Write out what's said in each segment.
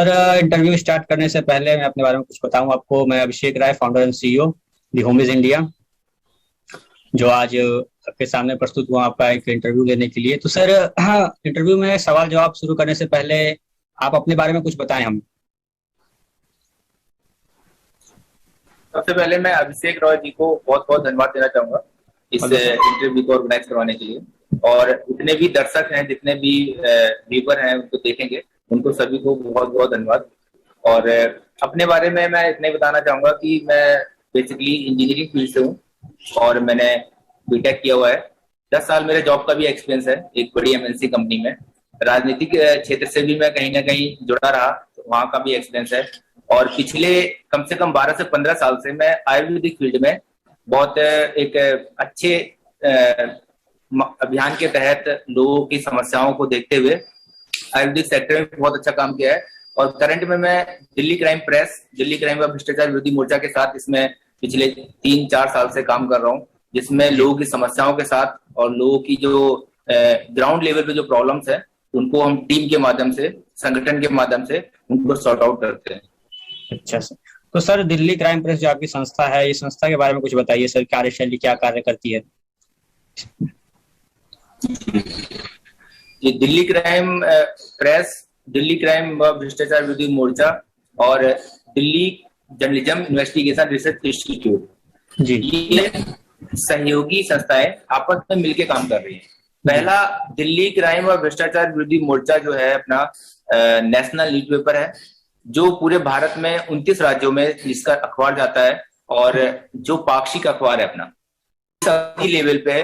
Interview start करने से पहले मैं अपने बारे में कुछ बताऊं आपको। मैं Abhishek Rai, founder and CEO the homeless India, जो आज आपके सामने प्रस्तुत हुआ आपका एक इंटरव्यू लेने के लिए। तो सर, इंटरव्यू में सवाल जवाब शुरू करने से पहले आप अपने बारे में कुछ बताएं हम। सबसे पहले मैं अभिषेक रॉय जी को बहुत बहुत धन्यवाद देना चाहूंगा इस इंटरव्यू को ऑर्गेनाइज करवाने के लिए। और जितने भी दर्शक हैं, जितने भी व्यूअर हैं, उनको देखेंगे, उनको सभी को बहुत बहुत धन्यवाद। और अपने बारे में मैं इतना ही बताना चाहूंगा कि मैं बेसिकली इंजीनियरिंग फील्ड से हूँ और मैंने बीटेक किया हुआ है। 10 साल मेरे जॉब का भी एक्सपीरियंस है एक बड़ी एमएनसी कंपनी में। राजनीतिक क्षेत्र से भी मैं कहीं ना कहीं जुड़ा रहा, तो वहां का भी एक्सपीरियंस है। और पिछले कम से कम 12 से 15 साल से मैं आयुर्वेदिक फील्ड में बहुत एक अच्छे अभियान के तहत लोगों की समस्याओं को देखते हुए आयुर्वेदिक सेक्टर में बहुत अच्छा काम किया है। और करंट में मैं दिल्ली क्राइम व भ्रष्टाचार विरोधी मोर्चा के साथ इसमें पिछले 3-4 साल से काम कर रहा हूँ, जिसमें लोगों की समस्याओं के साथ और लोगों की जो ग्राउंड लेवल पे जो प्रॉब्लम्स है, उनको हम टीम के माध्यम से, संगठन के माध्यम से उनको सॉर्ट आउट करते हैं। अच्छा सर। तो सर, दिल्ली क्राइम प्रेस जो आपकी संस्था है, इस संस्था के बारे में कुछ बताइए सर। कार्यशैली क्या कार्य करती है? ये Delhi crime press, Delhi crime व भ्रष्टाचार विरोधी मोर्चा और Delhi journalism investigation research institute, ये सहयोगी संस्थाएं आपस में मिलकर काम कर रही हैं। पहला दिल्ली क्राइम व भ्रष्टाचार विरोधी मोर्चा जो है अपना नेशनल न्यूज़पेपर है, जो पूरे भारत में 29 राज्यों में इसका अखबार जाता है। और जो पाक्षिक अखबार है अपना, सभी लेवल पे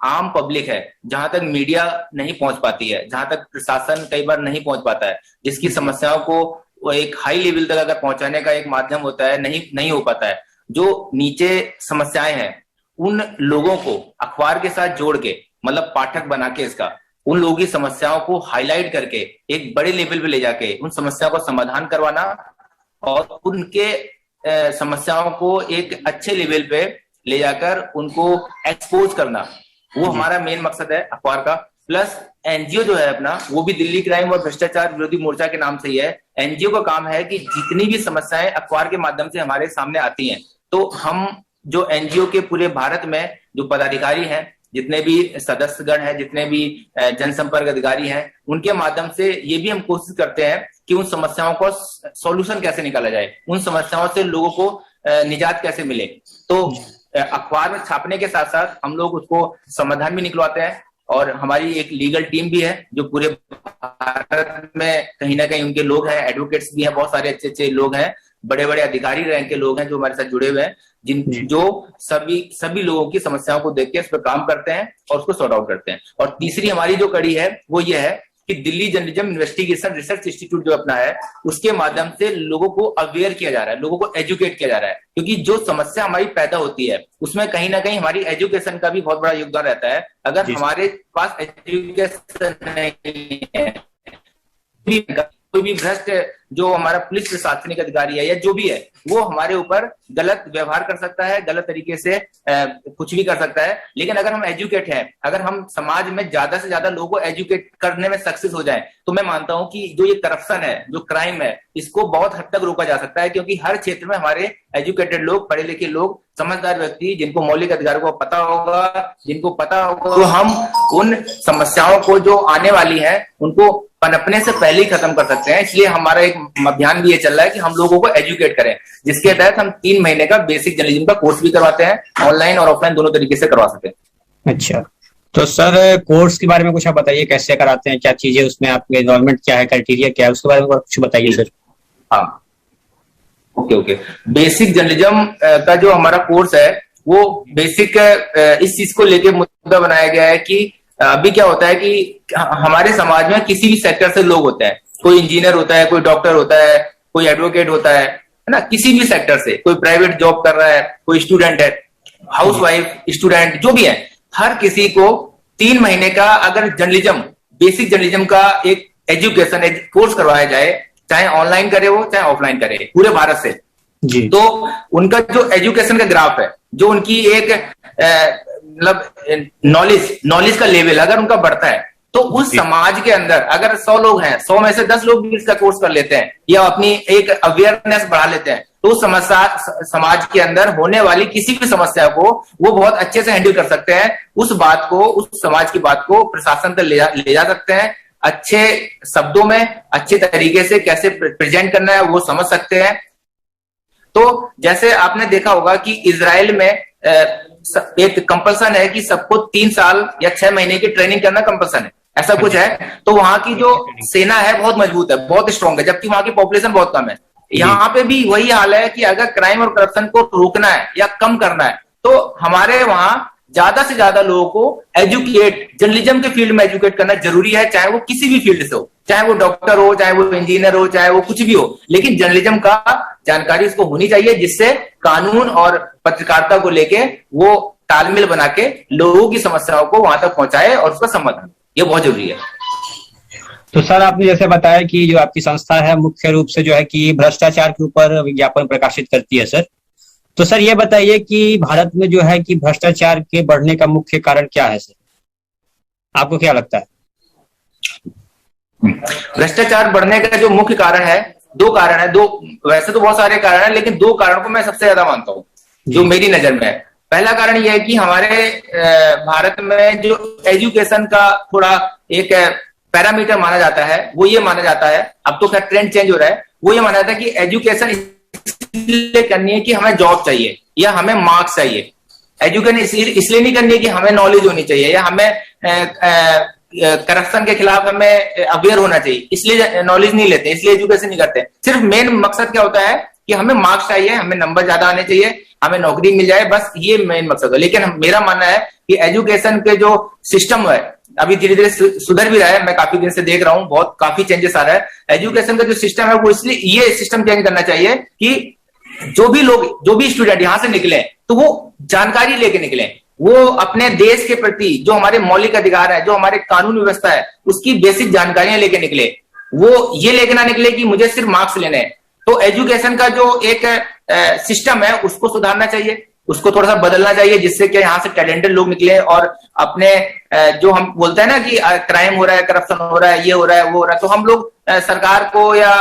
आम पब्लिक है, जहां तक मीडिया नहीं पहुंच पाती है, जहां तक प्रशासन कई बार नहीं पहुंच पाता है, जिसकी समस्याओं को एक हाई लेवल तक अगर पहुंचाने का एक माध्यम होता है, नहीं हो पाता है। जो नीचे समस्याएं हैं, उन लोगों को अखबार के साथ जोड़ के, मतलब पाठक बना के इसका, उन लोगों की समस्याओं को हाईलाइट करके एक बड़े लेवल पे ले जाके उन समस्याओं का समाधान करवाना और उनके समस्याओं को एक अच्छे लेवल पे ले जाकर उनको एक्सपोज करना, वो हमारा मेन मकसद है अखबार का। प्लस एनजीओ जो है अपना, वो भी दिल्ली क्राइम और भ्रष्टाचार विरोधी मोर्चा के नाम से ही है। एनजीओ का काम है कि जितनी भी समस्याएं अखबार के माध्यम से हमारे सामने आती हैं, तो हम जो एनजीओ के पूरे भारत में जो पदाधिकारी हैं, जितने भी सदस्यगण हैं, जितने भी जनसंपर्क अधिकारी हैं, उनके माध्यम से ये भी हम कोशिश करते हैं कि उन समस्याओं को सॉल्यूशन कैसे निकाला जाए, उन समस्याओं से लोगों को निजात कैसे मिले। तो अखबार में छापने के साथ साथ हम लोग उसको समाधान भी निकलवाते हैं। और हमारी एक लीगल टीम भी है जो पूरे भारत में कहीं ना कहीं उनके लोग हैं, एडवोकेट्स भी हैं, बहुत सारे अच्छे अच्छे लोग हैं, बड़े बड़े अधिकारी रैंक के लोग हैं जो हमारे साथ जुड़े हुए हैं, जो सभी लोगों की समस्याओं को देख के इस पर काम करते हैं और उसको सॉर्ट आउट करते हैं। और तीसरी हमारी जो कड़ी है वो ये है कि Delhi journalism investigation research institute जो अपना है, उसके माध्यम से लोगों को अवेयर किया जा रहा है, लोगों को एजुकेट किया जा रहा है। क्योंकि जो समस्या हमारी पैदा होती है, उसमें कहीं ना कहीं हमारी एजुकेशन का भी बहुत बड़ा योगदान रहता है। अगर हमारे पास एजुकेशन नहीं है, कोई भी भ्रष्ट जो हमारा पुलिस प्रशासनिक अधिकारी है या जो भी है, वो हमारे ऊपर गलत व्यवहार कर सकता है, गलत तरीके से कुछ भी कर सकता है। लेकिन अगर हम एजुकेट हैं, अगर हम समाज में ज्यादा से ज्यादा लोगों को एजुकेट करने में सक्सेस हो जाए, तो मैं मानता हूं कि जो ये करप्शन है, जो क्राइम है, इसको बहुत हद तक रोका जा सकता है। क्योंकि हर क्षेत्र में हमारे एजुकेटेड लोग, पढ़े लिखे लोग, समझदार व्यक्ति, जिनको मौलिक अधिकारों को पता होगा, तो हम उन समस्याओं को जो आने वाली है उनको पनपने से पहले ही खत्म कर सकते हैं। इसलिए हमारा एक अभियान भी ये चल रहा है कि हम लोगों को एजुकेट करें, जिसके तहत हम 3 महीने का बेसिक जर्नलिज्म का कोर्स भी करवाते हैं, ऑनलाइन और ऑफलाइन दोनों तरीके से करवा सकते हैं। अच्छा, तो सर कोर्स के बारे में कुछ आप बताइए, कैसे कराते हैं, क्या चीजें उसमें, आपके इन्वॉल्वमेंट क्या है, क्राइटेरिया क्या है, उसके बारे में कुछ बताइए सर। हाँ, ओके। बेसिक जर्नलिज्म का जो हमारा कोर्स है, वो बेसिक इस चीज को लेके मुद्दा बनाया गया है कि अभी क्या होता है कि हमारे समाज में किसी भी सेक्टर से लोग होते हैं, कोई इंजीनियर होता है, कोई डॉक्टर होता है, कोई एडवोकेट होता है ना, किसी भी सेक्टर से, कोई प्राइवेट जॉब कर रहा है, कोई स्टूडेंट है, हाउसवाइफ, स्टूडेंट, जो भी है, हर किसी को 3 महीने का अगर जर्नलिज्म, बेसिक जर्नलिज्म का एक एजुकेशन कोर्स करवाया जाए, चाहे ऑनलाइन करे वो, चाहे ऑफलाइन करे, पूरे भारत से जी। तो उनका जो एजुकेशन का ग्राफ है, जो उनकी एक मतलब नॉलेज का लेवल अगर उनका बढ़ता है, तो उस समाज के अंदर अगर 100 लोग हैं, 100 में से 10 लोग भी इसका कोर्स कर लेते हैं या अपनी एक अवेयरनेस बढ़ा लेते हैं, तो उस समाज के अंदर होने वाली किसी भी समस्या को वो बहुत अच्छे से हैंडल कर सकते हैं। उस बात को, उस समाज की बात को प्रशासन तक ले जा सकते हैं। अच्छे शब्दों में अच्छे तरीके से कैसे प्रेजेंट करना है वो समझ सकते हैं। तो जैसे आपने देखा होगा कि इजराइल में एक कंपल्सन है कि सबको 3 साल या 6 महीने की ट्रेनिंग करना कंपल्सन है, ऐसा कुछ है। तो वहां की जो सेना है बहुत मजबूत है, बहुत स्ट्रांग है, जबकि वहां की पॉपुलेशन बहुत कम है। यहाँ पे भी वही हाल है कि अगर क्राइम और करप्शन को रोकना है या कम करना है तो हमारे वहां ज्यादा से ज्यादा लोगों को जर्नलिज्म के फील्ड में एजुकेट करना जरूरी है, चाहे वो किसी भी फील्ड से हो, चाहे वो डॉक्टर हो, चाहे वो इंजीनियर हो, चाहे वो कुछ भी हो, लेकिन जर्नलिज्म का जानकारी उसको होनी चाहिए, जिससे कानून और पत्रकारिता को लेके वो तालमेल बना के लोगों की समस्याओं को वहां तक पहुंचाए और उसका समाधान, ये बहुत जरूरी है। तो सर आपने जैसे बताया कि जो आपकी संस्था है मुख्य रूप से जो है कि भ्रष्टाचार के ऊपर विज्ञापन प्रकाशित करती है सर, तो सर ये बताइए कि भारत में जो है कि भ्रष्टाचार के बढ़ने का मुख्य कारण क्या है सर, आपको क्या लगता है? भ्रष्टाचार बढ़ने का जो मुख्य कारण है, 2 कारण है, वैसे तो बहुत सारे कारण है, लेकिन 2 कारणों को मैं सबसे ज्यादा मानता हूँ जो मेरी नजर में है। पहला कारण यह है कि हमारे भारत में जो एजुकेशन का थोड़ा एक पैरामीटर माना जाता है, वो ये माना जाता है, अब तो खैर ट्रेंड चेंज हो रहा है, वो ये माना जाता है कि एजुकेशन इसलिए करनी है कि हमें जॉब चाहिए या हमें मार्क्स चाहिए। एजुकेशन इसलिए नहीं करनी है कि हमें नॉलेज होनी चाहिए या हमें करप्शन के खिलाफ हमें अवेयर होना चाहिए, इसलिए नॉलेज नहीं लेते, इसलिए एजुकेशन नहीं करते। सिर्फ मेन मकसद क्या होता है कि हमें मार्क्स चाहिए, हमें नंबर ज्यादा आने चाहिए, हमें नौकरी मिल जाए, बस ये मेन मकसद है। लेकिन मेरा मानना है कि एजुकेशन के जो सिस्टम है अभी धीरे धीरे सुधर भी रहा है, मैं काफी दिन से देख रहा हूँ, बहुत काफी चेंजेस आ रहा है। एजुकेशन का जो सिस्टम है वो इसलिए ये सिस्टम चेंज करना चाहिए कि जो भी स्टूडेंट यहाँ से निकले तो वो जानकारी लेके निकले, वो अपने देश के प्रति जो हमारे मौलिक अधिकार है, जो हमारे कानून व्यवस्था है, उसकी बेसिक जानकारियां लेके निकले। वो ये लेके ना निकले कि मुझे सिर्फ मार्क्स लेने हैं। तो एजुकेशन का जो एक सिस्टम है उसको सुधारना चाहिए, उसको थोड़ा सा बदलना चाहिए, जिससे कि यहाँ से टैलेंटेड लोग निकले और अपने जो हम बोलते हैं ना कि क्राइम हो रहा है, करप्शन हो रहा है, ये हो रहा है, वो हो रहा है, तो हम लोग सरकार को या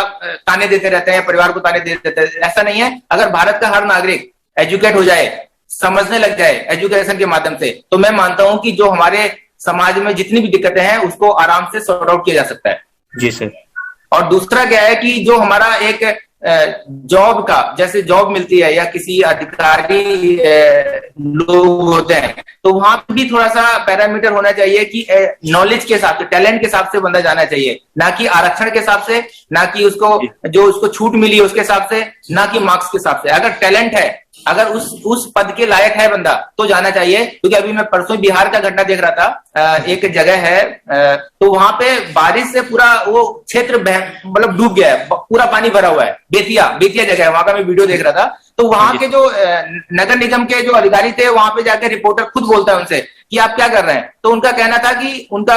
ताने देते रहते हैं, परिवार को ताने देते रहते हैं। ऐसा नहीं है। अगर भारत का हर नागरिक एजुकेट हो जाए, समझने लग जाए एजुकेशन के माध्यम से, तो मैं मानता हूं कि जो हमारे समाज में जितनी भी दिक्कतें हैं उसको आराम से सॉर्ट आउट किया जा सकता है। जी सर। और दूसरा क्या है कि जो हमारा एक जॉब का, जैसे जॉब मिलती है या किसी अधिकारी लोग होते हैं, तो वहां पर भी थोड़ा सा पैरामीटर होना चाहिए कि नॉलेज के हिसाब से, टैलेंट के हिसाब से बंदा जाना चाहिए, ना कि आरक्षण के हिसाब से, ना कि उसको छूट मिली है उसके हिसाब से, ना कि मार्क्स के हिसाब से। अगर टैलेंट है, अगर उस पद के लायक है बंदा तो जाना चाहिए। क्योंकि अभी मैं परसों बिहार का घटना देख रहा था, एक जगह है तो वहां पे बारिश से पूरा वो क्षेत्र मतलब डूब गया है, पूरा पानी भरा हुआ है। बेतिया जगह है, वहां का मैं वीडियो देख रहा था। तो वहां के जो नगर निगम के जो अधिकारी थे, वहां पे जाकर रिपोर्टर खुद बोलता है उनसे कि आप क्या कर रहे हैं। तो उनका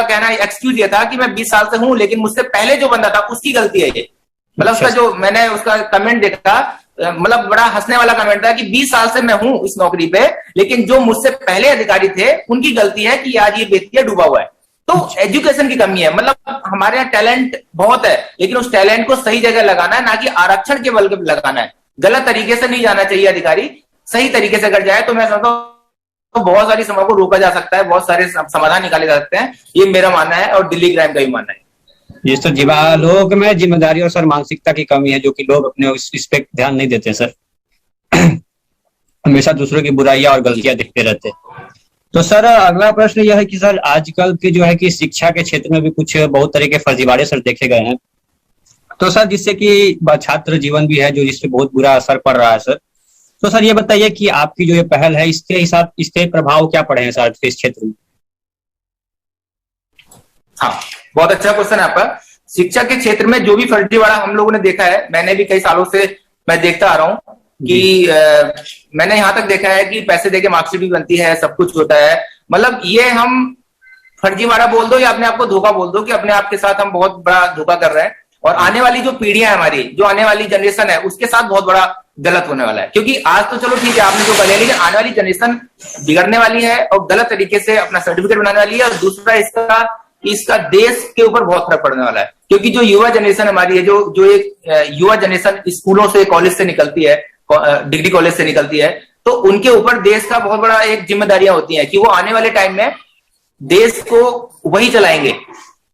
कहना एक्सक्यूज ये था कि मैं 20 साल से हूं, लेकिन मुझसे पहले जो बंदा था उसकी गलती है ये। मतलब उसका जो मैंने उसका कमेंट देखा, मतलब बड़ा हंसने वाला कमेंट था कि 20 साल से मैं हूं इस नौकरी पे, लेकिन जो मुझसे पहले अधिकारी थे उनकी गलती है कि आज ये बेतिया डूबा हुआ है। तो एजुकेशन की कमी है। मतलब हमारे यहाँ टैलेंट बहुत है, लेकिन उस टैलेंट को सही जगह लगाना है, ना कि आरक्षण के बल पे लगाना है। गलत तरीके से नहीं जाना चाहिए अधिकारी, सही तरीके से अगर जाए तो मैं समझता हूँ तो बहुत सारी समस्याओं को रोका जा सकता है, बहुत सारे समाधान निकाले जा सकते हैं। ये मेरा मानना है और दिल्ली क्राइम का भी मानना है। ये सर लोगों में जिम्मेदारी और सर मानसिकता की कमी है, जो कि लोग अपने इस पे ध्यान नहीं देते सर। हमेशा दूसरों की बुराइयां और गलतियां देखते रहते। तो सर अगला प्रश्न यह है कि सर आजकल के जो है कि शिक्षा के क्षेत्र में भी कुछ बहुत तरह के फर्जीवाड़े सर देखे गए हैं, तो सर जिससे कि छात्र जीवन भी है जो जिससे बहुत बुरा असर पड़ रहा है सर। तो सर ये बताइए कि आपकी जो ये पहल है इसके प्रभाव क्या पड़े हैं सर इस क्षेत्र में? हाँ, बहुत अच्छा क्वेश्चन है आपका। शिक्षा के क्षेत्र में जो भी फर्जीवाड़ा हम लोगों ने देखा है, मैंने भी कई सालों से मैं देखता आ रहा हूँ कि मैंने यहां तक देखा है कि पैसे देके मार्कशीट भी बनती है, सब कुछ होता है। मतलब ये हम फर्जीवाड़ा बोल दो या अपने आप को धोखा बोल दो कि अपने आप के साथ हम बहुत बड़ा धोखा कर रहे हैं, और आने वाली जो पीढ़ियां है हमारी, जो आने वाली जनरेशन है, उसके साथ बहुत बड़ा गलत होने वाला है। क्योंकि आज तो चलो ठीक है आपने जो कर लिया, लेकिन आने वाली जनरेशन बिगड़ने वाली है और गलत तरीके से अपना सर्टिफिकेट बनाने वाली है। और दूसरा इसका इसका देश के ऊपर बहुत फर्क पड़ने वाला है। क्योंकि जो युवा जनरेशन हमारी है, जो एक युवा जनरेशन स्कूलों से, कॉलेज से निकलती है, डिग्री कॉलेज से निकलती है, तो उनके ऊपर देश का बहुत बड़ा एक जिम्मेदारियां होती हैं कि वो आने वाले टाइम में देश को वही चलाएंगे।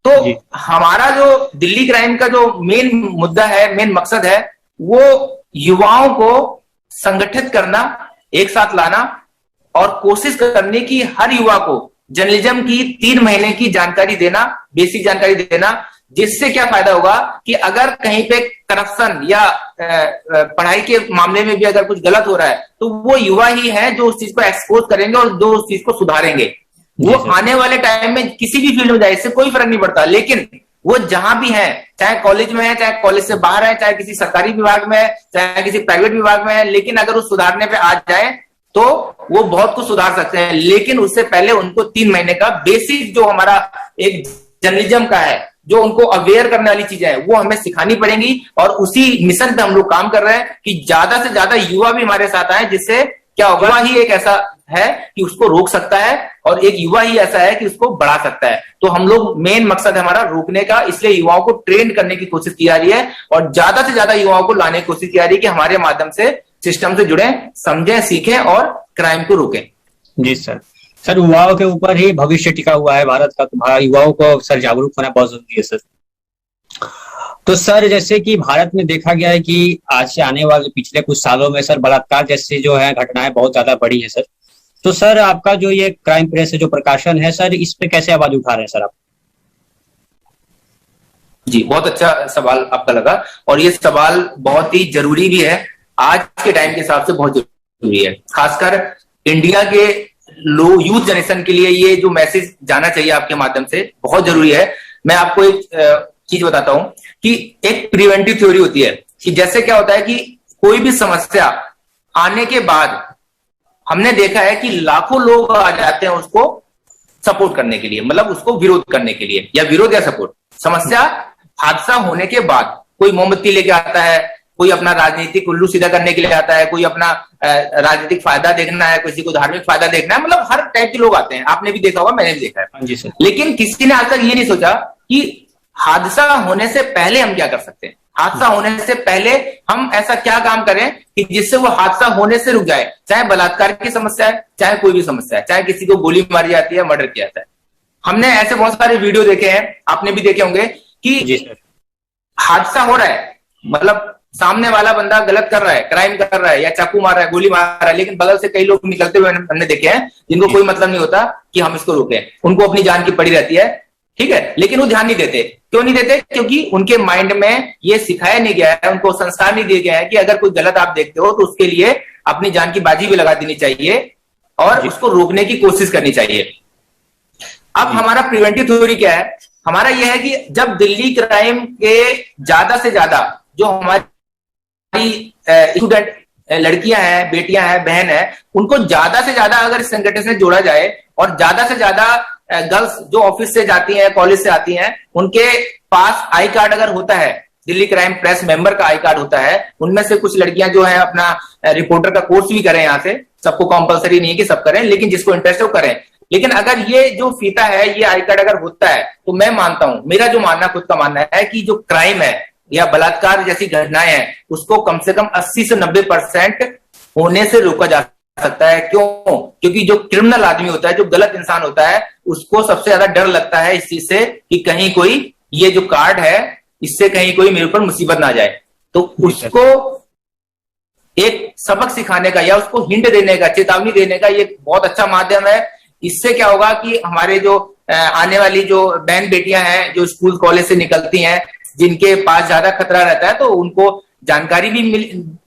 तो हमारा जो दिल्ली क्राइम का जो मेन मुद्दा है, मेन मकसद है, वो युवाओं को संगठित करना, एक साथ लाना और कोशिश करने की हर युवा को जर्नलिज्म की 3 महीने की जानकारी देना, बेसिक जानकारी देना, जिससे क्या फायदा होगा कि अगर कहीं पे करप्शन या पढ़ाई के मामले में भी अगर कुछ गलत हो रहा है तो वो युवा ही है जो उस चीज को एक्सपोज करेंगे और जो उस चीज को सुधारेंगे। वो आने वाले टाइम में किसी भी फील्ड में जाए, इससे कोई फर्क नहीं पड़ता, लेकिन वो जहां भी है, चाहे कॉलेज में है, चाहे कॉलेज से बाहर है, चाहे किसी सरकारी विभाग में है, चाहे किसी प्राइवेट विभाग में है, लेकिन अगर वो सुधारने पे आ जाए तो वो बहुत कुछ सुधार सकते हैं। लेकिन उससे पहले उनको 3 महीने का बेसिक जो हमारा एक जर्नलिज्म का है, जो उनको अवेयर करने वाली चीजें हैं, वो हमें सिखानी पड़ेंगी। और उसी मिशन पे हम लोग काम कर रहे हैं कि ज्यादा से ज्यादा युवा भी हमारे साथ आए, जिससे क्या होगा, युवा ही एक ऐसा है कि उसको रोक सकता है और एक युवा ही ऐसा है कि उसको बढ़ा सकता है। तो हम लोग, मेन मकसद है हमारा रोकने का, इसलिए युवाओं को ट्रेन करने की कोशिश की जा रही है और ज्यादा से ज्यादा युवाओं को लाने की कोशिश की जा रही है कि हमारे माध्यम से सिस्टम से जुड़े, समझें, सीखें और क्राइम को रोकें। जी सर। सर, युवाओं के ऊपर ही भविष्य टिका हुआ है भारत का, तो युवाओं को सर जागरूक होना बहुत जरूरी है सर। तो सर, जैसे कि भारत में देखा गया है कि आज से आने वाले पिछले कुछ सालों में सर बलात्कार जैसे जो है घटनाएं बहुत ज्यादा बढ़ी है सर। तो सर, आपका जो ये क्राइम प्रेस है, जो प्रकाशन है सर, इस पे कैसे आवाज उठा रहे हैं सर आप? जी, बहुत अच्छा सवाल आपका लगा और ये सवाल बहुत ही जरूरी भी है, आज के टाइम के हिसाब से बहुत जरूरी है। खासकर इंडिया के यूथ जनरेशन के लिए ये जो मैसेज जाना चाहिए आपके माध्यम से बहुत जरूरी है। मैं आपको एक चीज बताता हूं कि एक प्रिवेंटिव थ्योरी होती है कि जैसे क्या होता है कि कोई भी समस्या आने के बाद हमने देखा है कि लाखों लोग आ जाते हैं उसको सपोर्ट करने के लिए, मतलब उसको विरोध करने के लिए, या विरोध या सपोर्ट। समस्या, हादसा होने के बाद कोई मोमबत्ती लेके आता है, कोई अपना राजनीतिक उल्लू सीधा करने के लिए आता है, कोई अपना राजनीतिक फायदा देखना है, किसी को धार्मिक फायदा देखना है, मतलब हर टाइप के लोग आते हैं। आपने भी देखा होगा, मैंने भी देखा है। जी सर। लेकिन किसी ने आज तक ये नहीं सोचा कि हादसा होने से पहले हम क्या कर सकते हैं, हादसा होने से पहले हम ऐसा क्या काम करें कि जिससे वो हादसा होने से रुक जाए। चाहे बलात्कार की समस्या है, चाहे कोई भी समस्या है, चाहे किसी को गोली मारी जाती है, मर्डर किया जाता है। हमने ऐसे बहुत सारे वीडियो देखे हैं, आपने भी देखे होंगे कि हादसा हो रहा है, मतलब सामने वाला बंदा गलत कर रहा है, क्राइम कर रहा है, या चाकू मार रहा है, गोली मार रहा है, लेकिन बगल से कई लोग निकलते हुए हमने देखे हैं जिनको कोई मतलब नहीं होता कि हम इसको रोकें। उनको अपनी जान की पड़ी रहती है, ठीक है, लेकिन वो ध्यान नहीं देते। क्यों नहीं देते? क्योंकि उनके माइंड में ये सिखाया नहीं गया है, उनको संस्कार नहीं दिया गया है कि अगर कोई गलत आप देखते हो तो उसके लिए अपनी जान की बाजी भी लगा देनी चाहिए और उसको रोकने की कोशिश करनी चाहिए। अब हमारा प्रिवेंटिव थ्योरी क्या है? हमारा यह है कि जब दिल्ली क्राइम के ज्यादा से ज्यादा जो हमारी स्टूडेंट लड़कियां हैं, बेटियां हैं, बहन है, उनको ज्यादा से ज्यादा अगर इस संगठन से जोड़ा जाए और ज्यादा से ज्यादा गर्ल्स जो ऑफिस से जाती हैं, कॉलेज से आती हैं, उनके पास आई कार्ड अगर होता है, दिल्ली क्राइम प्रेस मेंबर का आई कार्ड होता है, उनमें से कुछ लड़कियां जो है अपना रिपोर्टर का कोर्स भी करें यहाँ से, सबको कंपलसरी नहीं है कि सब करें, लेकिन जिसको इंटरेस्ट है वो करें। लेकिन अगर ये जो फीता है, ये आई कार्ड अगर होता है, तो मैं मानता हूं, मेरा जो मानना, खुद का मानना है कि जो क्राइम है या बलात्कार जैसी घटनाएं हैं उसको कम से कम 80 से 90% होने से रोका जा सकता है। क्यों? क्योंकि जो क्रिमिनल आदमी होता है, जो गलत इंसान होता है, उसको सबसे ज्यादा डर लगता है इस चीज से कि कहीं कोई ये जो कार्ड है इससे कहीं कोई मेरे ऊपर मुसीबत ना जाए। तो उसको एक सबक सिखाने का या उसको हिंट देने का, चेतावनी देने का ये बहुत अच्छा माध्यम है। इससे क्या होगा कि हमारे जो आने वाली जो बहन बेटियां हैं, जो स्कूल कॉलेज से निकलती हैं, जिनके पास ज्यादा खतरा रहता है, तो उनको जानकारी भी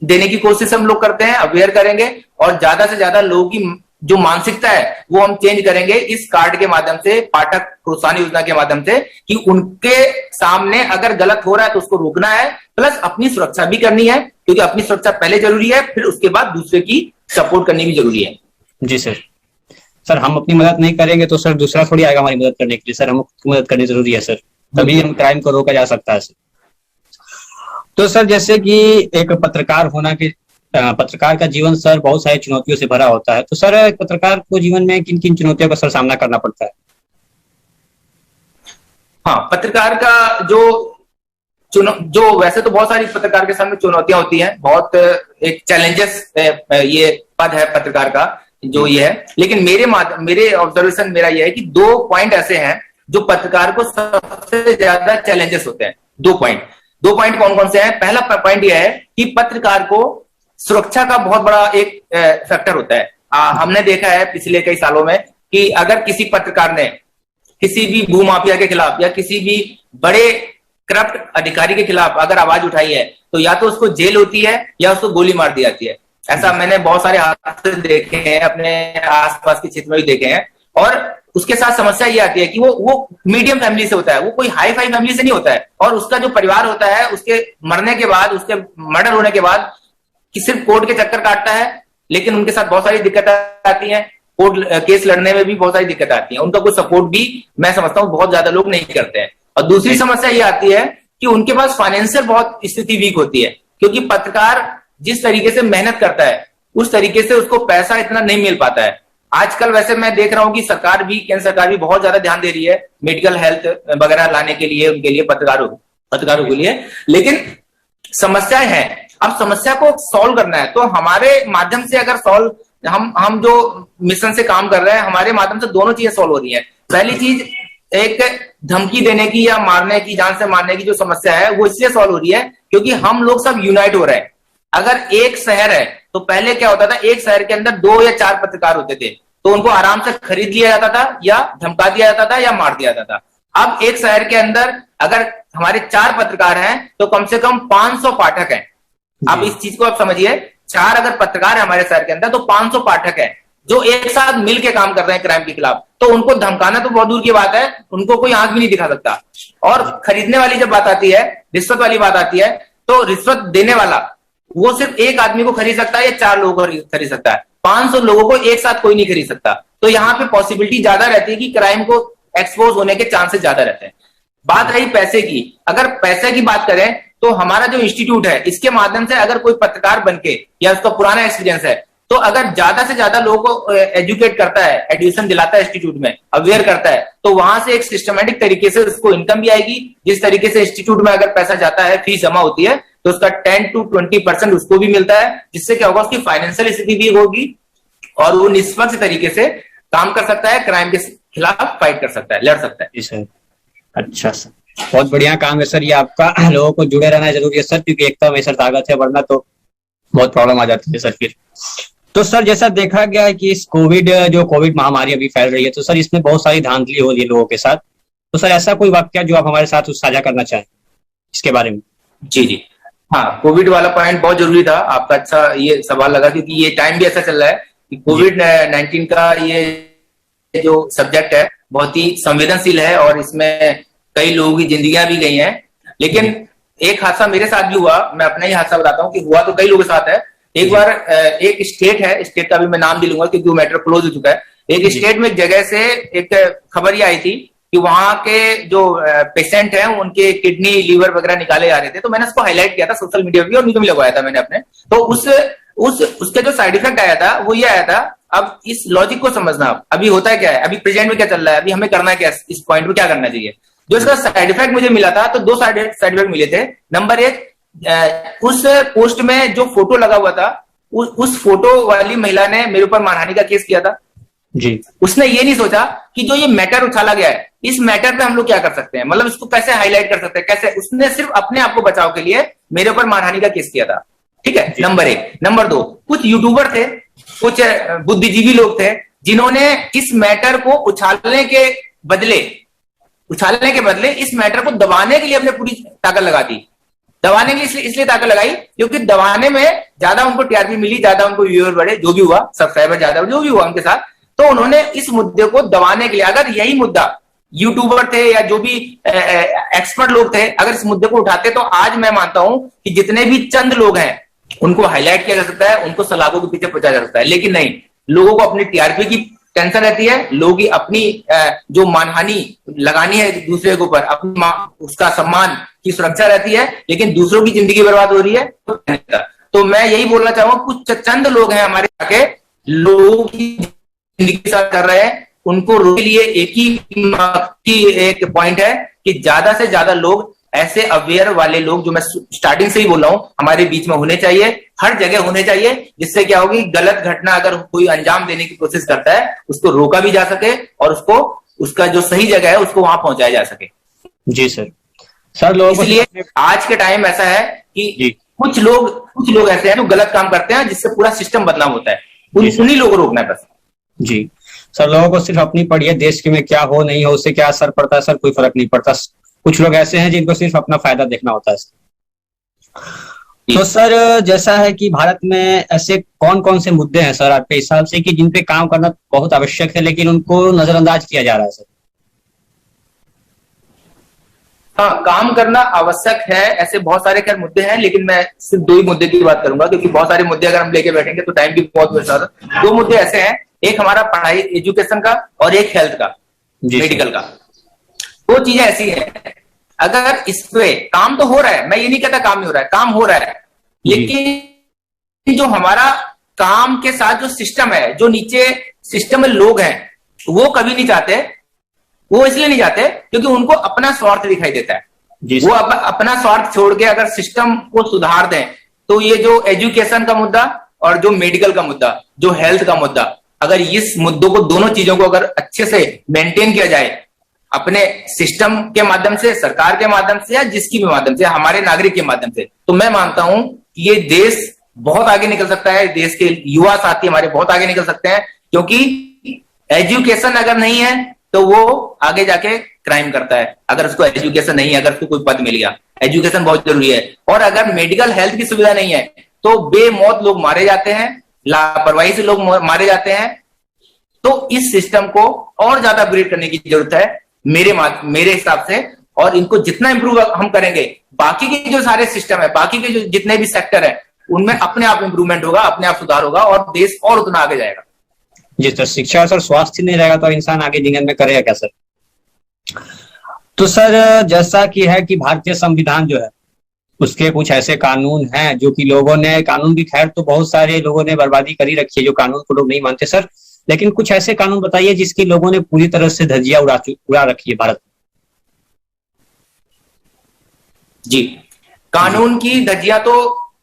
देने की कोशिश हम लोग करते हैं, अवेयर करेंगे और ज्यादा से ज्यादा लोगों की जो मानसिकता है वो हम चेंज करेंगे इस कार्ड के माध्यम से, पाठक प्रोत्साहन योजना के माध्यम से, कि उनके सामने अगर गलत हो रहा है तो उसको रोकना है, प्लस अपनी सुरक्षा भी करनी है, क्योंकि अपनी सुरक्षा पहले जरूरी है, फिर उसके बाद दूसरे की सपोर्ट करनी भी जरूरी है। जी सर। सर, हम अपनी मदद नहीं करेंगे तो सर दूसरा थोड़ी आएगा हमारी मदद करने के लिए। सर, हमको मदद करनी जरूरी है सर, तभी हम क्राइम को रोका जा सकता है सर। तो सर, जैसे कि एक पत्रकार होना के पत्रकार का जीवन सर बहुत सारी चुनौतियों से भरा होता है, तो सर पत्रकार को जीवन में किन किन चुनौतियों का सर सामना करना पड़ता है? हाँ, पत्रकार का जो वैसे तो बहुत सारी पत्रकार के सामने चुनौतियां होती हैं, बहुत एक चैलेंजेस ये पद है पत्रकार का जो ये है, लेकिन मेरे ऑब्जर्वेशन मेरा ये है कि 2 पॉइंट ऐसे हैं जो पत्रकार को सबसे ज्यादा चैलेंजेस होते हैं। 2 पॉइंट कौन कौन से हैं? पहला पॉइंट यह है कि पत्रकार को सुरक्षा का बहुत बड़ा एक फैक्टर होता है। हमने देखा है पिछले कई सालों में कि अगर किसी पत्रकार ने किसी भी भूमाफिया के खिलाफ या किसी भी बड़े करप्ट अधिकारी के खिलाफ अगर आवाज उठाई है तो या तो उसको जेल होती है या उसको गोली मार दी जाती है। ऐसा मैंने बहुत सारे हादसे देखे हैं, अपने आसपास के क्षेत्र में भी देखे हैं। और उसके साथ समस्या ये आती है कि वो मीडियम फैमिली से होता है, वो कोई हाई फाई फैमिली से नहीं होता है, और उसका जो परिवार होता है उसके मरने के बाद, उसके मर्डर होने के बाद कि सिर्फ कोर्ट के चक्कर काटता है, लेकिन उनके साथ बहुत सारी दिक्कतें आती हैं। कोर्ट केस लड़ने में भी बहुत सारी दिक्कतें आती हैं। उनका कोई सपोर्ट भी मैं समझता हूं बहुत ज्यादा लोग नहीं करते हैं। और दूसरी समस्या ये आती है कि उनके पास फाइनेंशियल बहुत स्थिति वीक होती है, क्योंकि पत्रकार जिस तरीके से मेहनत करता है उस तरीके से उसको पैसा इतना नहीं मिल पाता है। आजकल वैसे मैं देख रहा हूं कि सरकार भी, केंद्र सरकार भी बहुत ज्यादा ध्यान दे रही है मेडिकल हेल्थ वगैरह लाने के लिए, उनके लिए, पत्रकारों के लिए, लेकिन समस्याएं हैं। अब समस्या को सॉल्व करना है तो हमारे माध्यम से अगर हम जो मिशन से काम कर रहे हैं, हमारे माध्यम से दोनों चीजें सॉल्व हो रही है। पहली चीज, एक धमकी देने की या मारने की, जान से मारने की जो समस्या है वो इसलिए सॉल्व हो रही है क्योंकि हम लोग सब यूनाइट हो रहे हैं। अगर एक शहर है तो पहले क्या होता था, एक शहर के अंदर 2 या 4 पत्रकार होते थे तो उनको आराम से खरीद लिया जाता था या धमका दिया जाता था या मार दिया जाता था। अब एक शहर के अंदर अगर हमारे 4 पत्रकार हैं तो कम से कम 500 पाठक हैं। अब इस चीज को आप समझिए, 4 अगर पत्रकार है हमारे शहर के अंदर तो 500 पाठक है जो एक साथ मिलकर काम कर रहे हैं क्राइम के खिलाफ। तो उनको धमकाना तो बहुत दूर की बात है, उनको कोई आंख भी नहीं दिखा सकता। और खरीदने वाली जब बात आती है, रिश्वत वाली बात आती है, तो रिश्वत देने वाला वो सिर्फ एक आदमी को खरीद सकता है या 4 लोगों को खरीद सकता है, 500 लोगों को एक साथ कोई नहीं खरीद सकता। तो यहाँ पे पॉसिबिलिटी ज्यादा रहती है कि क्राइम को एक्सपोज होने के चांसेस ज्यादा रहते हैं। बात रही पैसे की, अगर पैसे की बात करें तो हमारा जो इंस्टीट्यूट है इसके माध्यम से अगर कोई पत्रकार बनके या उसका पुराना एक्सपीरियंस है तो अगर ज्यादा से ज्यादा लोगों को एजुकेट करता है, एडमिशन दिलाता है इंस्टीट्यूट में, अवेयर करता है, तो वहां से एक सिस्टमेटिक तरीके से उसको इनकम भी आएगी। जिस तरीके से इंस्टीट्यूट में अगर पैसा जाता है, फीस जमा होती है, तो उसका 10 to 20% उसको भी मिलता है, जिससे क्या होगा, उसकी फाइनेंशियल स्थिति भी होगी और वो निष्पक्ष तरीके से काम कर सकता है, क्राइम के खिलाफ फाइट कर सकता है, लड़ सकता है। जी सर, अच्छा सर, बहुत बढ़िया काम है सर ये आपका। लोगों को जुड़े रहना जरूरी है सर, क्योंकि एकता में सर ताकत है, वरना तो बहुत प्रॉब्लम आ जाती है सर फिर। तो सर जैसा देखा गया है कि इस कोविड महामारी अभी फैल रही है, तो सर इसमें बहुत सारी धांधली हो रही है लोगों के साथ। तो सर ऐसा कोई वाक्य जो आप हमारे साथ साझा करना चाहें इसके बारे में? जी हाँ, कोविड वाला पॉइंट बहुत जरूरी था आपका, अच्छा ये सवाल लगा, क्योंकि ये टाइम भी ऐसा चल रहा है कि कोविड-19 का ये जो सब्जेक्ट है बहुत ही संवेदनशील है और इसमें कई लोगों की जिंदगियां भी गई हैं। लेकिन एक हादसा मेरे साथ भी हुआ, मैं अपना ही हादसा बताता हूँ कि हुआ तो कई लोगों के साथ है। एक बार एक स्टेट है, स्टेट का भी मैं नाम भी लूंगा क्योंकि वो मैटर क्लोज हो चुका है। एक स्टेट में एक जगह से एक खबर ये आई थी कि वहां के जो पेशेंट हैं उनके किडनी, लीवर वगैरह निकाले जा रहे थे। तो मैंने उसको हाईलाइट किया था सोशल मीडिया पे और न्यूज में लगवाया था मैंने अपने। तो उसके जो साइड इफेक्ट आया था वो ये आया था, अब इस लॉजिक को समझना, अभी होता है क्या है, अभी प्रेजेंट में क्या चल रहा है, अभी हमें करना क्या, इस पॉइंट में क्या करना चाहिए। जो इसका साइड इफेक्ट मुझे मिला था, तो 2 साइड इफेक्ट मिले थे। नंबर 1, उस पोस्ट में जो फोटो लगा हुआ था, उस फोटो वाली महिला ने मेरे ऊपर मानहानि का केस किया था जी। उसने ये नहीं सोचा कि जो ये मैटर उछाला गया है, इस मैटर पे हम लोग क्या कर सकते हैं, मतलब इसको कैसे हाईलाइट कर सकते हैं, कैसे। उसने सिर्फ अपने आप को बचाव के लिए मेरे ऊपर मानहानि का केस किया था, ठीक है, नंबर 1। नंबर 2, कुछ यूट्यूबर थे, कुछ बुद्धिजीवी लोग थे जिन्होंने इस मैटर को उछालने के बदले इस मैटर को दबाने के लिए अपने पूरी ताकत लगा दी। दबाने के लिए इसलिए ताकत लगाई क्योंकि दबाने में ज्यादा उनको टीआरपी मिली, ज्यादा उनको व्यूअर बढ़े, जो भी हुआ, सब्सक्राइबर ज्यादा, जो भी हुआ उनके साथ। तो उन्होंने इस मुद्दे को दबाने के लिए, अगर यही मुद्दा यूट्यूबर थे या जो भी एक्सपर्ट लोग थे, अगर इस मुद्दे को उठाते, तो आज मैं मानता हूं कि जितने भी चंद लोग हैं उनको हाईलाइट किया जा सकता है, उनको सलाखों के पीछे पहुंचाया जा सकता है। लेकिन नहीं, लोगों को अपनी टीआरपी की टेंशन रहती है, लोगों की अपनी जो मानहानि लगानी है दूसरे के ऊपर, अपनी उसका सम्मान की सुरक्षा रहती है, लेकिन दूसरों की जिंदगी बर्बाद हो रही है। तो मैं यही बोलना चाहूंगा, कुछ चंद लोग हैं हमारे आके लोगों की जिंदगी के साथ कर रहे हैं, उनको रोकने के लिए एक ही पॉइंट है कि ज्यादा से ज्यादा लोग, ऐसे अवेयर वाले लोग, जो मैं स्टार्टिंग से ही बोल रहा हूं, हमारे बीच में होने चाहिए, हर जगह होने चाहिए, जिससे क्या होगी, गलत घटना अगर कोई अंजाम देने की कोशिश करता है उसको रोका भी जा सके और उसको, उसका जो सही जगह है उसको वहां पहुंचाया जा सके। जी सर लोगों को, इसलिए आज के टाइम ऐसा है कि कुछ लोग ऐसे हैं जो गलत काम करते हैं, जिससे पूरा सिस्टम बदनाम होता है, उन्हीं लोगों को रोकना है बस। जी सर, लोगों को सिर्फ अपनी पढ़िए, देश के में क्या हो नहीं हो उससे क्या असर पड़ता है सर, कोई फर्क नहीं पड़ता। कुछ लोग ऐसे हैं जिनको सिर्फ अपना फायदा देखना होता है। तो सर जैसा है कि भारत में ऐसे कौन कौन से मुद्दे हैं सर आपके हिसाब से कि जिन पे काम करना बहुत आवश्यक है लेकिन उनको नजरअंदाज किया जा रहा है सर? हाँ, काम करना आवश्यक है, ऐसे बहुत सारे खैर मुद्दे हैं, लेकिन मैं सिर्फ 2 ही मुद्दे की बात करूंगा, क्योंकि बहुत सारे मुद्दे अगर हम लेके बैठेंगे तो टाइम भी बहुत वेस्ट होगा। 2 मुद्दे ऐसे हैं, एक हमारा पढ़ाई एजुकेशन का और एक हेल्थ का, मेडिकल का। 2 चीजें ऐसी हैं, अगर इस पे काम तो हो रहा है, मैं ये नहीं कहता काम नहीं हो रहा है, काम हो रहा है, लेकिन जो हमारा काम के साथ जो सिस्टम है, जो नीचे सिस्टम में लोग हैं, वो कभी नहीं चाहते। वो इसलिए नहीं चाहते क्योंकि उनको अपना स्वार्थ दिखाई देता है। वो अपना स्वार्थ छोड़ के अगर सिस्टम को सुधार दें तो ये जो एजुकेशन का मुद्दा और जो मेडिकल का मुद्दा, जो हेल्थ का मुद्दा, अगर इस मुद्दों को, दोनों चीजों को अगर अच्छे से मेंटेन किया जाए अपने सिस्टम के माध्यम से, सरकार के माध्यम से, या जिसकी भी माध्यम से, हमारे नागरिक के माध्यम से, तो मैं मानता हूं कि ये देश बहुत आगे निकल सकता है। देश के युवा साथी हमारे बहुत आगे निकल सकते हैं, क्योंकि एजुकेशन अगर नहीं है तो वो आगे जाके क्राइम करता है। अगर उसको एजुकेशन नहीं है, अगर उसको कोई पद मिल गया, एजुकेशन बहुत जरूरी है। और अगर मेडिकल हेल्थ की सुविधा नहीं है तो बेमौत लोग मारे जाते हैं, लापरवाही से लोग मारे जाते हैं। तो इस सिस्टम को और ज्यादा अपग्रेड करने की जरूरत है मेरे हिसाब से। और इनको जितना इंप्रूव हम करेंगे, बाकी के जो सारे सिस्टम है, बाकी के जो जितने भी सेक्टर है, उनमें अपने आप इंप्रूवमेंट होगा, अपने आप सुधार होगा और देश और उतना आगे जाएगा। जी सर, शिक्षा सर स्वास्थ्य नहीं रहेगा तो इंसान आगे जीवन में करेगा क्या सर? तो सर जैसा कि है कि भारतीय संविधान जो है उसके कुछ ऐसे कानून हैं जो कि लोगों ने, कानून भी खैर तो बहुत सारे लोगों ने बर्बादी करी रखी है, जो कानून को लोग नहीं मानते सर, लेकिन कुछ ऐसे कानून बताइए जिसकी लोगों ने पूरी तरह से धज्जियां उड़ा रखी है भारत में। जी, कानून की धज्जियां तो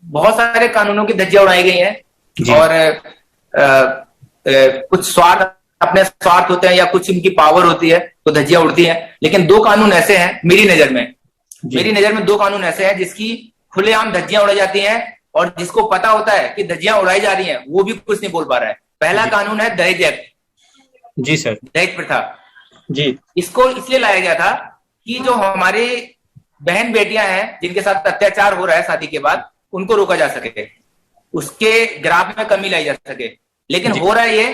बहुत सारे कानूनों की धज्जियां उड़ाई गई हैं और कुछ स्वार्थ, अपने स्वार्थ होते हैं या कुछ इनकी पावर होती है तो धज्जियां उड़ती हैं। लेकिन 2 कानून ऐसे हैं मेरी नजर में 2 कानून ऐसे हैं जिसकी खुलेआम धज्जियां उड़ाई जाती हैं और जिसको पता होता है कि धज्जियां उड़ाई जा रही हैं वो भी कुछ नहीं बोल पा रहा है। पहला कानून है दहेज एक्ट। जी सर, दहेज प्रथा। जी, इसको इसलिए लाया गया था कि जो हमारे बहन बेटियां हैं जिनके साथ अत्याचार हो रहा है शादी के बाद, उनको रोका जा सके, उसके ग्राफ में कमी लाई जा सके। लेकिन हो रहा है ये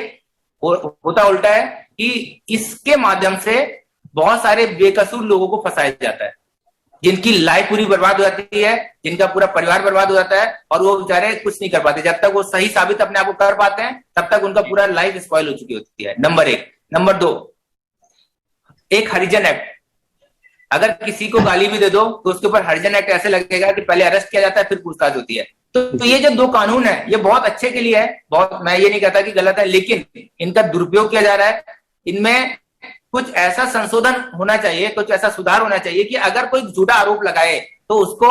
होता उल्टा है कि इसके माध्यम से बहुत सारे बेकसूर लोगों को फंसाया जाता है, जिनकी लाइफ पूरी बर्बाद हो जाती है, जिनका पूरा परिवार बर्बाद हो जाता है और वो बेचारे कुछ नहीं कर पाते। जब तक वो सही साबित अपने आप को कर पाते हैं तब तक उनका पूरा लाइफ स्पॉइल हो चुकी होती है। नंबर 1। नंबर 2, एक हरिजन एक्ट। अगर किसी को गाली भी दे दो तो उसके ऊपर हरिजन एक्ट ऐसे लगेगा कि पहले अरेस्ट किया जाता है फिर पूछताछ होती है। तो ये जो 2 कानून है ये बहुत अच्छे के लिए है, बहुत, मैं ये नहीं कहता कि गलत है, लेकिन इनका दुरुपयोग किया जा रहा है। इनमें कुछ ऐसा संशोधन होना चाहिए, कुछ ऐसा सुधार होना चाहिए कि अगर कोई झूठा आरोप लगाए तो उसको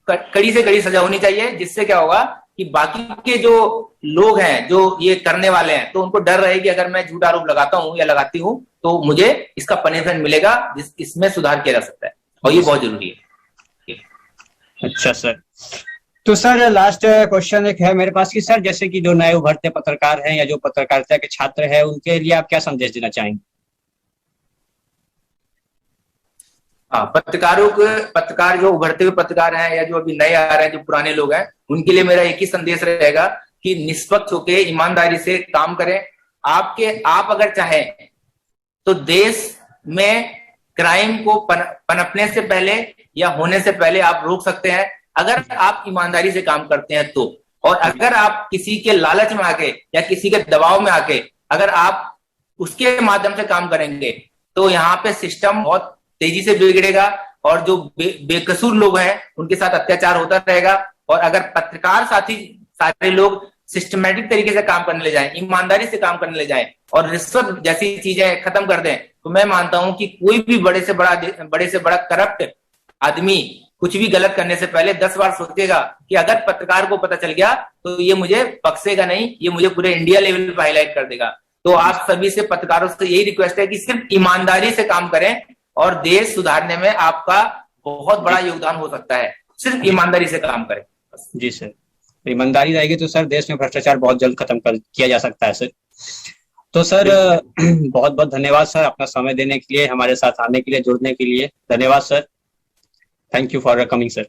कड़ी से कड़ी सजा होनी चाहिए, जिससे क्या होगा कि बाकी के जो लोग हैं जो ये करने वाले हैं तो उनको डर रहे कि अगर मैं झूठा आरोप लगाता हूं या लगाती हूं तो मुझे इसका पनिशमेंट मिलेगा, इसमें सुधार किया जा सकता है और ये बहुत जरूरी है। अच्छा सर, तो सर लास्ट क्वेश्चन एक है मेरे पास कि सर जैसे कि जो नए उभरते पत्रकार हैं या जो पत्रकारिता के छात्र हैं उनके लिए आप क्या संदेश देना चाहेंगे? हाँ, पत्रकार जो उभरते हुए पत्रकार हैं या जो अभी नए आ रहे हैं, जो पुराने लोग हैं, उनके लिए मेरा एक ही संदेश रहेगा कि निष्पक्ष होकर ईमानदारी से काम करें। आप अगर चाहें तो देश में क्राइम को पनपने से पहले या होने से पहले आप रोक सकते हैं, अगर आप ईमानदारी से काम करते हैं तो। और अगर आप किसी के लालच में आके या किसी के दबाव में आके अगर आप उसके माध्यम से काम करेंगे तो यहाँ पे सिस्टम बहुत तेजी से बिगड़ेगा और जो बेकसूर लोग हैं उनके साथ अत्याचार होता रहेगा। और अगर पत्रकार साथी सारे लोग सिस्टमैटिक तरीके से काम करने ले जाएं, ईमानदारी से काम करने ले जाएं, और रिश्वत जैसी चीजें खत्म कर दें, तो मैं मानता हूं कि कोई भी बड़े से बड़ा करप्ट आदमी कुछ भी गलत करने से पहले 10 बार सोचेगा कि अगर पत्रकार को पता चल गया तो ये मुझे बख्शेगा नहीं, ये मुझे पूरे इंडिया लेवल पर हाईलाइट कर देगा। तो आप सभी से, पत्रकारों से यही रिक्वेस्ट है कि सिर्फ ईमानदारी से काम करें और देश सुधारने में आपका बहुत बड़ा योगदान हो सकता है। सिर्फ ईमानदारी से काम करें। जी सर, ईमानदारी रहेगी तो सर देश में भ्रष्टाचार बहुत जल्द खत्म किया जा सकता है सर। तो सर बहुत बहुत धन्यवाद सर, अपना समय देने के लिए, हमारे साथ आने के लिए, जुड़ने के लिए धन्यवाद sir. Thank you for coming sir.